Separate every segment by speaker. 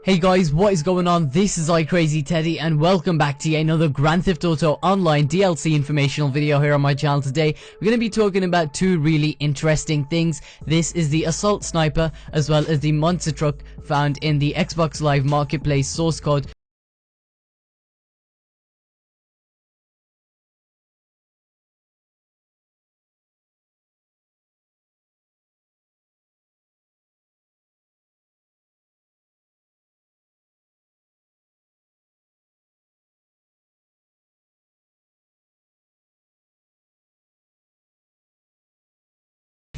Speaker 1: Hey guys, what is going on? This is iCrazyTeddy and welcome back to another Grand Theft Auto Online DLC informational video here on my channel. Today we're going to be talking about two really interesting things. This is the Assault Sniper as well as the Monster Truck found in the Xbox Live Marketplace source code.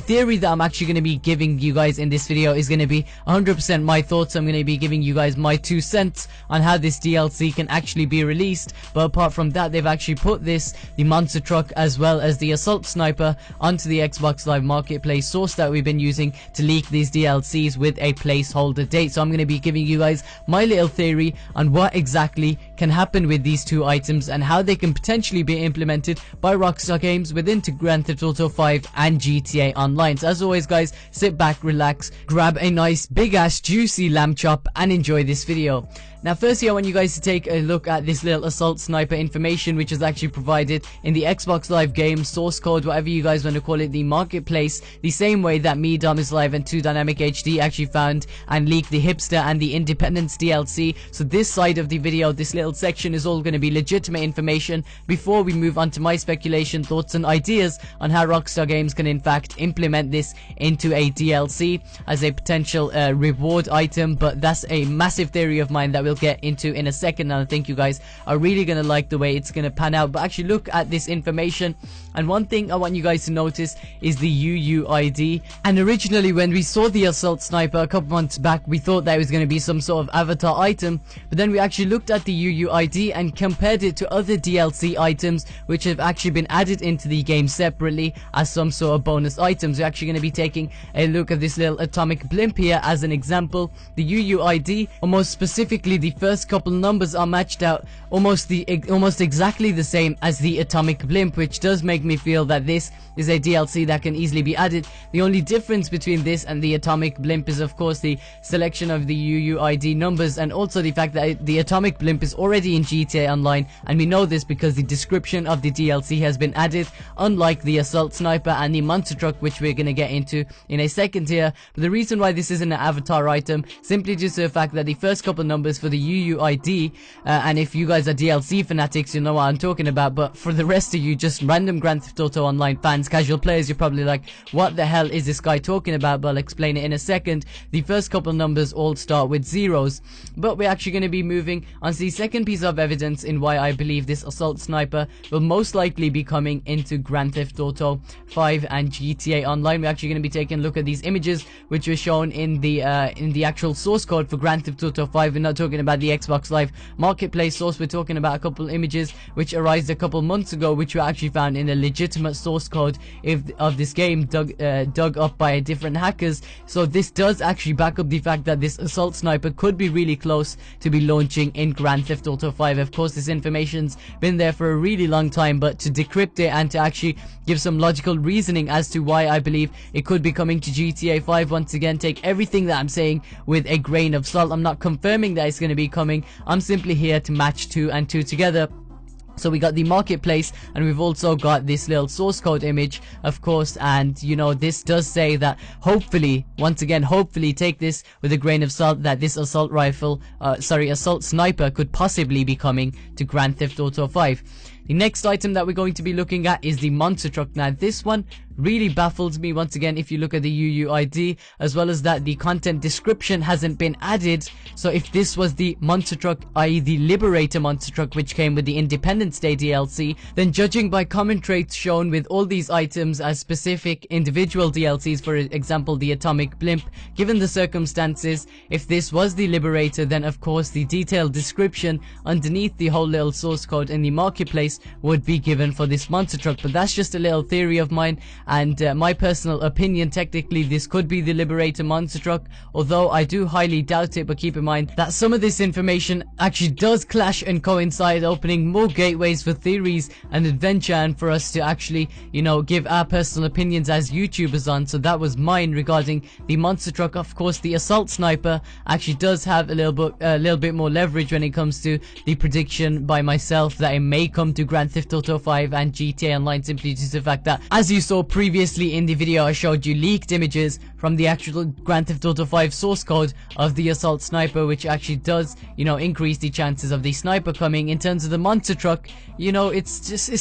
Speaker 1: Theory that I'm actually going to be giving you guys in this video is going to be 100% my thoughts. I'm going to be giving you guys my 2 cents on how this DLC can actually be released. But apart from that, they've actually put the Monster Truck as well as the Assault Sniper onto the Xbox Live Marketplace source that we've been using to leak these DLCs with a placeholder date. So I'm going to be giving you guys my little theory on what exactly can happen with these two items and how they can potentially be implemented by Rockstar Games within Grand Theft Auto 5 and GTA Online. So as always guys, sit back, relax, grab a nice big ass juicy lamb chop and enjoy this video. Now firstly, I want you guys to take a look at this little Assault Sniper information which is actually provided in the Xbox Live game source code, whatever you guys want to call it, the marketplace, the same way that me, Dom is Live and 2 Dynamic HD actually found and leaked the Hipster and the Independence DLC. So this side of the video, this little section, is all going to be legitimate information before we move on to my speculation, thoughts and ideas on how Rockstar Games can in fact implement this into a DLC as a potential reward item. But that's a massive theory of mine that we'll get into in a second, and I think you guys are really gonna like the way it's gonna pan out. But actually look at this information, and one thing I want you guys to notice is the UUID. And originally when we saw the Assault Sniper a couple months back, we thought that it was gonna be some sort of avatar item, but then we actually looked at the UUID and compared it to other DLC items which have actually been added into the game separately as some sort of bonus items. We're actually going to be taking a look at this little atomic blimp here as an example. The UUID, or more specifically the first couple numbers, are matched out almost exactly the same as the atomic blimp, which does make me feel that this is a DLC that can easily be added. The only difference between this and the atomic blimp is of course the selection of the UUID numbers, and also the fact that the atomic blimp is already in GTA Online, and we know this because the description of the DLC has been added, unlike the Assault Sniper and the Monster Truck, which we're going to get into in a second here. But the reason why this isn't an avatar item, simply due to the fact that the first couple numbers for the UUID, and if you guys are DLC fanatics, you know what I'm talking about, but for the rest of you just random Grand Theft Auto Online fans, casual players, you're probably like, what the hell is this guy talking about? But I'll explain it in a second. The first couple numbers all start with zeros. But we're actually going to be moving on to the second piece of evidence in why I believe this Assault Sniper will most likely be coming into Grand Theft Auto 5 and GTA Online. We're actually going to be taking a look at these images which were shown in the actual source code for Grand Theft Auto 5. We're not talking about the Xbox Live Marketplace source. We're talking about a couple images which arose a couple months ago, which were actually found in a legitimate source code of this game, dug up by different hackers. So this does actually back up the fact that this Assault Sniper could be really close to be launching in Grand Theft Auto 5. Of course, this information's been there for a really long time, but to decrypt it and to actually give some logical reasoning as to why I believe it could be coming to GTA 5, once again, take everything that I'm saying with a grain of salt. I'm not confirming that it's going to be coming. I'm simply here to match 2 and 2 together. So we got the marketplace, and we've also got this little source code image, of course, and you know, this does say that hopefully, once again, hopefully take this with a grain of salt, that this Assault Sniper could possibly be coming to Grand Theft Auto 5. The next item that we're going to be looking at is the Monster Truck. Now this one really baffles me once again if you look at the UUID, as well as that the content description hasn't been added. So if this was the Monster Truck, i.e. the Liberator Monster Truck, which came with the Independence Day DLC, then judging by common traits shown with all these items as specific individual DLCs, for example the atomic blimp, given the circumstances, if this was the Liberator, then of course the detailed description underneath the whole little source code in the marketplace points would be given for this monster truck. But that's just a little theory of mine and my personal opinion. Technically this could be the Liberator monster truck, although I do highly doubt it. But keep in mind that some of this information actually does clash and coincide, opening more gateways for theories and adventure, and for us to actually, you know, give our personal opinions as YouTubers on. So that was mine regarding the monster truck. Of course, the assault sniper actually does have a little bit more leverage when it comes to the prediction by myself that it may come to Grand Theft Auto 5 and GTA Online, simply due to the fact that, as you saw previously in the video, I showed you leaked images from the actual Grand Theft Auto 5 source code of the assault sniper, which actually does, you know, increase the chances of the sniper coming. In terms of the monster truck, you know, it's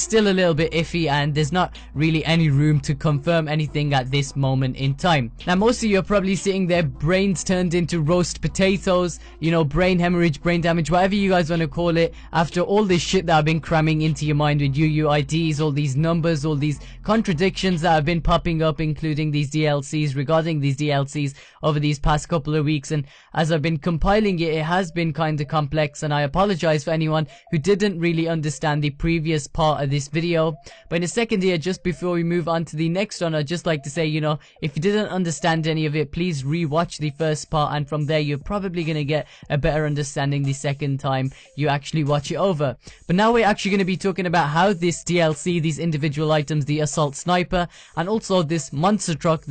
Speaker 1: still a little bit iffy, and there's not really any room to confirm anything at this moment in time. Now, most of you are probably sitting there, brains turned into roast potatoes, you know, brain hemorrhage, brain damage, whatever you guys want to call it, after all this shit that I've been cramming into your mind with UUIDs, all these numbers, all these contradictions that have been popping up, including these DLCs, regarding these DLCs over these past couple of weeks. And as I've been compiling it, it has been kind of complex, and I apologize for anyone who didn't really understand the previous part of this video. But in a second here, just before we move on to the next one, I'd just like to say, you know, if you didn't understand any of it, please rewatch the first part, and from there you're probably going to get a better understanding the second time you actually watch it over. But now we're actually going to be talking about how this DLC, these individual items, the assault sniper, and also this monster truck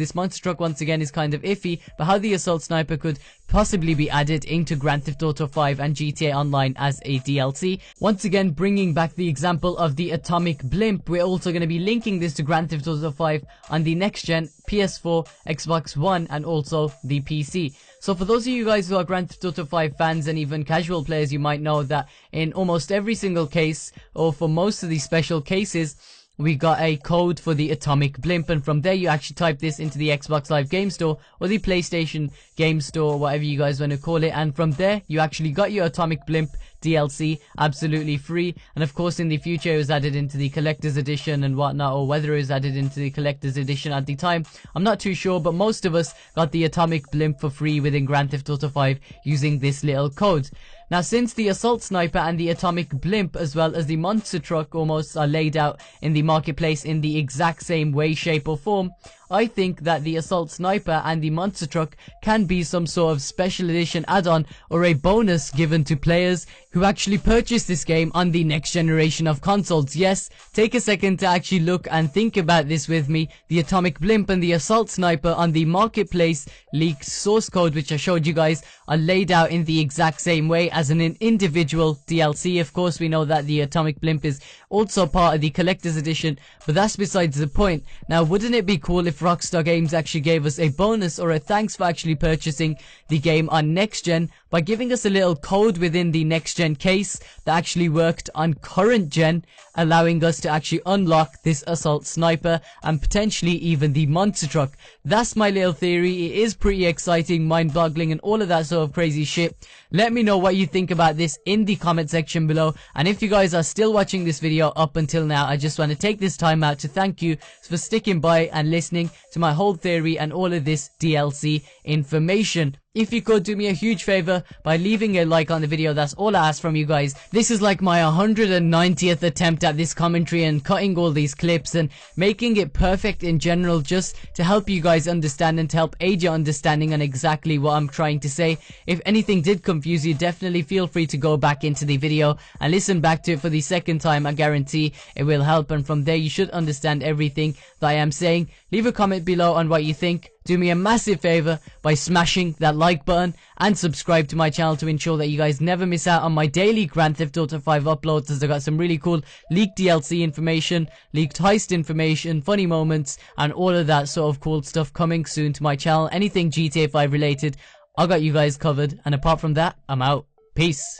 Speaker 1: once again is kind of iffy, but how the assault sniper could possibly be added into Grand Theft Auto 5 and GTA Online as a DLC. Once again, bringing back the example of the atomic blimp, we're also going to be linking this to Grand Theft Auto 5 on the next gen PS4, Xbox One, and also the PC. So for those of you guys who are Grand Theft Auto 5 fans and even casual players, you might know that in almost every single case, or for most of these special cases, we got a code for the atomic blimp, and from there you actually type this into the Xbox Live Game Store or the PlayStation Game Store, whatever you guys want to call it, and from there you actually got your atomic blimp DLC absolutely free. And of course in the future it was added into the collector's edition and whatnot, or whether it was added into the collector's edition at the time, I'm not too sure, but most of us got the atomic blimp for free within Grand Theft Auto 5 using this little code. Now, since the assault sniper and the atomic blimp as well as the monster truck almost are laid out in the marketplace in the exact same way, shape or form, I think that the assault sniper and the monster truck can be some sort of special edition add-on or a bonus given to players who actually purchase this game on the next generation of consoles. Yes, take a second to actually look and think about this with me. The atomic blimp and the assault sniper on the marketplace leaked source code, which I showed you guys, are laid out in the exact same way as an individual DLC. Of course, we know that the atomic blimp is also part of the collector's edition, but that's besides the point. Now, wouldn't it be cool if Rockstar Games actually gave us a bonus or a thanks for actually purchasing the game on next gen by giving us a little code within the next gen case that actually worked on current gen, allowing us to actually unlock this assault sniper and potentially even the monster truck. That's my little theory. It is pretty exciting, mind-boggling, and all of that sort of crazy shit. Let me know what you think about this in the comment section below, and if you guys are still watching this video up until now, I just want to take this time out to thank you for sticking by and listening to my whole theory and all of this DLC information. If you could do me a huge favor by leaving a like on the video, that's all I ask from you guys. This is like my 190th attempt at this commentary and cutting all these clips and making it perfect in general, just to help you guys understand and to help aid your understanding on exactly what I'm trying to say. If anything did confuse you, definitely feel free to go back into the video and listen back to it for the second time. I guarantee it will help, and from there you should understand everything that I am saying. Leave a comment below on what you think. Do me a massive favor by smashing that like button and subscribe to my channel to ensure that you guys never miss out on my daily Grand Theft Auto 5 uploads, as I got some really cool leaked DLC information, leaked heist information, funny moments, and all of that sort of cool stuff coming soon to my channel. Anything GTA 5 related, I got you guys covered, and apart from that, I'm out. Peace.